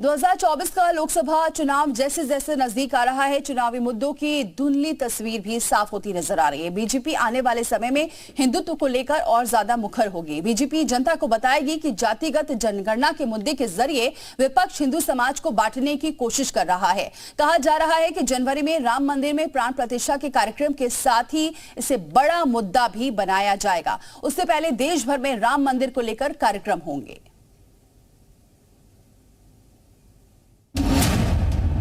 2024 का लोकसभा चुनाव जैसे जैसे नजदीक आ रहा है, चुनावी मुद्दों की धुंधली तस्वीर भी साफ होती नजर आ रही है। बीजेपी आने वाले समय में हिंदुत्व को लेकर और ज्यादा मुखर होगी। बीजेपी जनता को बताएगी कि जातिगत जनगणना के मुद्दे के जरिए विपक्ष हिंदू समाज को बांटने की कोशिश कर रहा है। कहा जा रहा है कि जनवरी में राम मंदिर में प्राण प्रतिष्ठा के कार्यक्रम के साथ ही इसे बड़ा मुद्दा भी बनाया जाएगा। उससे पहले देश भर में राम मंदिर को लेकर कार्यक्रम होंगे।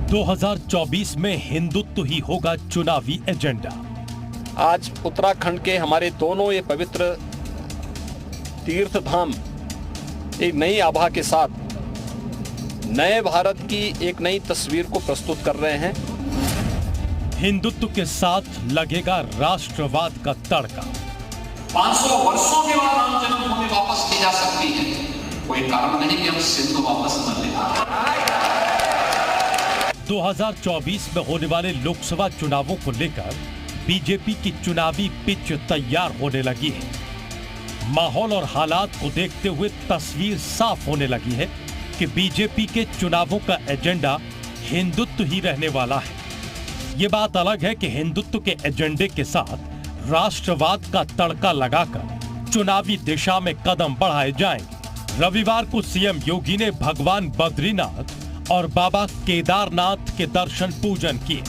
2024 में हिंदुत्व ही होगा चुनावी एजेंडा। आज उत्तराखंड के हमारे दोनों ये पवित्र तीर्थ धाम एक नई आभा के साथ नए भारत की एक नई तस्वीर को प्रस्तुत कर रहे हैं। हिंदुत्व के साथ लगेगा राष्ट्रवाद का तड़का। 500 वर्षों के बाद राम जन्मभूमि वापस की जा सकती है, कोई कारण नहीं कि हम सिंध वापस न लें। 2024 में होने वाले लोकसभा चुनावों को लेकर बीजेपी की चुनावी पिच तैयार होने लगी है। माहौल और हालात को देखते हुए तस्वीर साफ होने लगी है कि बीजेपी के चुनावों का एजेंडा हिंदुत्व ही रहने वाला है। ये बात अलग है कि हिंदुत्व के एजेंडे के साथ राष्ट्रवाद का तड़का लगाकर चुनावी दिशा में कदम बढ़ाए जाएंगे। रविवार को सीएम योगी ने भगवान बद्रीनाथ और बाबा केदारनाथ के दर्शन पूजन किए।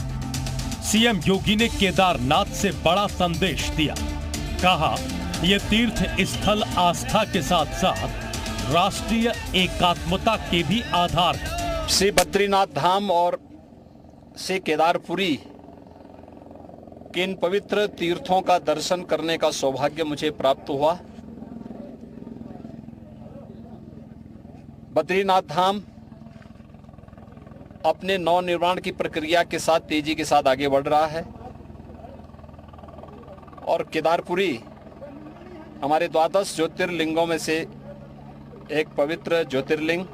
सीएम योगी ने केदारनाथ से बड़ा संदेश दिया। कहा, यह तीर्थ स्थल आस्था के साथ साथ राष्ट्रीय एकात्मता के भी आधार है। श्री बद्रीनाथ धाम और श्री केदारपुरी के इन पवित्र तीर्थों का दर्शन करने का सौभाग्य मुझे प्राप्त हुआ। बद्रीनाथ धाम अपने नवनिर्माण की प्रक्रिया के साथ तेजी के साथ आगे बढ़ रहा है और केदारपुरी हमारे 12 ज्योतिर्लिंगों में से एक पवित्र ज्योतिर्लिंग।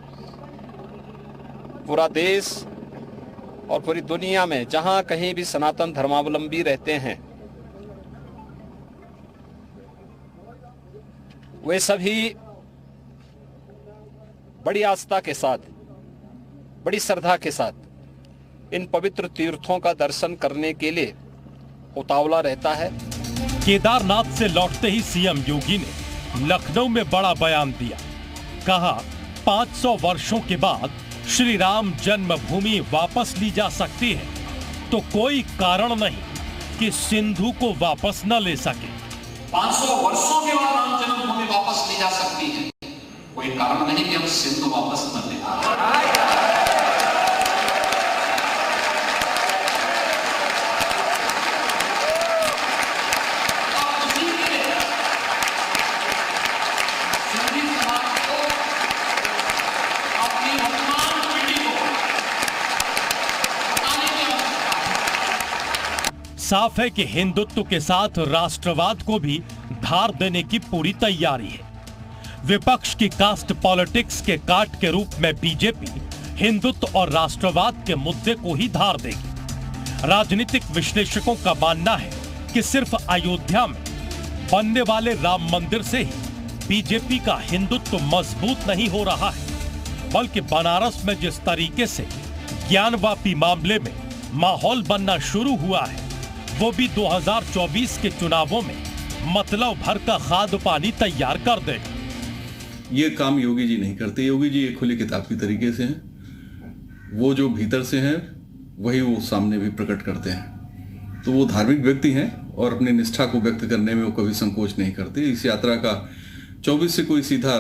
पूरा देश और पूरी दुनिया में जहां कहीं भी सनातन धर्मावलंबी रहते हैं, वे सभी बड़ी आस्था के साथ, बड़ी श्रद्धा के साथ इन पवित्र तीर्थों का दर्शन करने के लिए उतावला रहता है। केदारनाथ से लौटते ही सीएम योगी ने लखनऊ में बड़ा बयान दिया। कहा, 500 वर्षों के बाद श्री राम जन्मभूमि वापस ली जा सकती है तो कोई कारण नहीं कि सिंधु को वापस न ले सके। 500 वर्षों के बाद राम जन्मभूमि वापस ली जा सकती है, कोई कारण नहीं कि हम सिंधु वापस न लें। साफ है कि हिंदुत्व के साथ राष्ट्रवाद को भी धार देने की पूरी तैयारी है। विपक्ष की कास्ट पॉलिटिक्स के काट के रूप में बीजेपी हिंदुत्व और राष्ट्रवाद के मुद्दे को ही धार देगी। राजनीतिक विश्लेषकों का मानना है कि सिर्फ अयोध्या में बनने वाले राम मंदिर से ही बीजेपी का हिंदुत्व मजबूत नहीं हो रहा है, बल्कि बनारस में जिस तरीके से ज्ञानवापी मामले में माहौल बनना शुरू हुआ है, वो भी 2024 के चुनावों में मतलब भर का खाद पानी तैयार कर देगा। ये काम योगी जी नहीं करते। योगी जी एक खुली किताब की तरीके से हैं। वो जो भीतर से हैं वही वो सामने भी प्रकट करते हैं। तो वो धार्मिक व्यक्ति हैं और अपनी निष्ठा को व्यक्त करने में वो कभी संकोच नहीं करते। इस यात्रा का 24 से कोई सीधा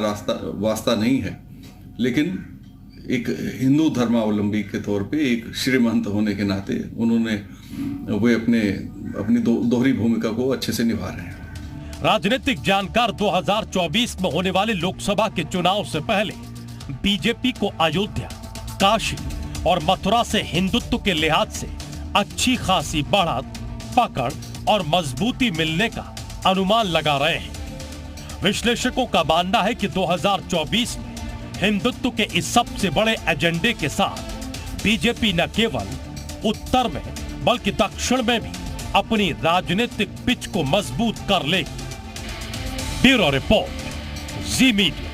वास्ता नहीं है, लेकिन एक हिंदू धर्मावलंबी के तौर पे एक श्रीमंत होने के नाते उन्होंने वे अपनी दोहरी भूमिका को अच्छे से निभा रहे हैं। राजनीतिक जानकार 2024 में होने वाले लोकसभा के चुनाव से पहले बीजेपी को अयोध्या, काशी और मथुरा से हिंदुत्व के लिहाज से अच्छी खासी बढ़त, पकड़ और मजबूती मिलने का अनुमान लगा रहे हैं। विश्लेषकों का मानना है कि 2024 में हिंदुत्व के इस सबसे बड़े एजेंडे के साथ बीजेपी न केवल उत्तर में बल्कि दक्षिण में भी अपनी राजनीतिक पिच को मजबूत कर लेगी। ब्यूरो रिपोर्ट, जी मीडिया।